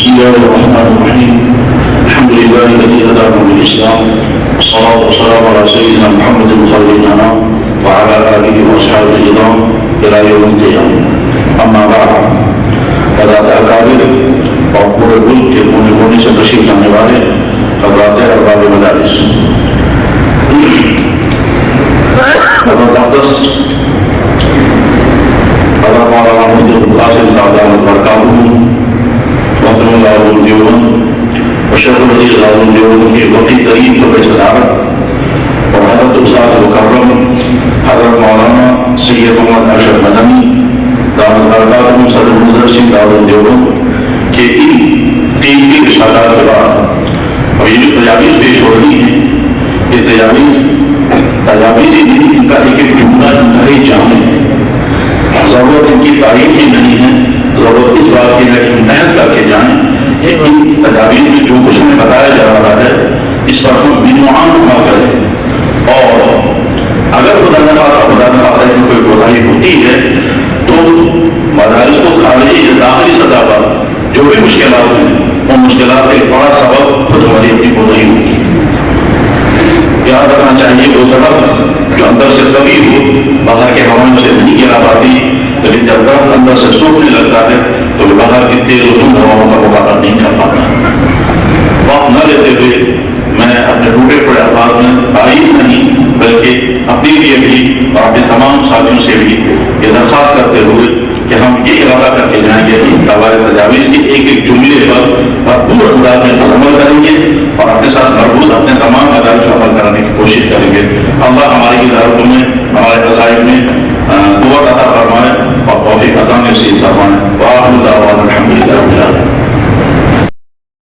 بسم الله الرحمن الرحيم. الحمد لله الذي هدانا بالإسلام، والصلاة والسلام على سيدنا محمد خير الأنام وعلى آله وأصحابه الكرام إلى يوم القيامة. أما بعد، حضرات اکابر اور پورے ملک کے کونے کونے سے تشریف لانے والے حضرات ارباب مدارس، حضرت اقدس حضرت مولانا مفتی القاسم تعالیٰ برکاتہ محترم العلوم دیوبند اور شیخ الحدیث العلوم دیوبند کے وقتی ترین شعبۂ صدارت، اور حضرت استاد مکرم حضرت مولانا سید محمد ارشد مدنی دامت برکاتہ صدر مدرسین العلوم دیوبند کے ان قیمتی رسالات کے بعد اور یہ جو تجاویز پیش ہو رہی ہیں، یہ تجاویز ان کا ایک جملہ انتہائی جامع ہے. ضرورت ان کی تعریف ہی نہیں ہے، ضرورت اس بات کی ہے کہ محنت کر کے جائیں کہ ان تجاویز میں جو کچھ ہمیں بتایا جا رہا ہے اس پر ہم بنوعان عمل کریں، اور اگر خدا نخواستہ کی کوئی کوتاہی ہوتی ہے تو مدارس کو خارجی یا داخلی سطح پر جو بھی مشکلات ہیں ان مشکلات کا ایک بڑا سبب خود ہماری اپنی کوتاہی ہوگی. یاد رکھنا چاہیے وہ طرف جو اندر سے کبھی ہو باہر کے ہوائیں سے نہیں گرا پاتی، لیکن جب درخت اندر سے سوکھنے لگتا ہے تو باہر کی تیز و دھند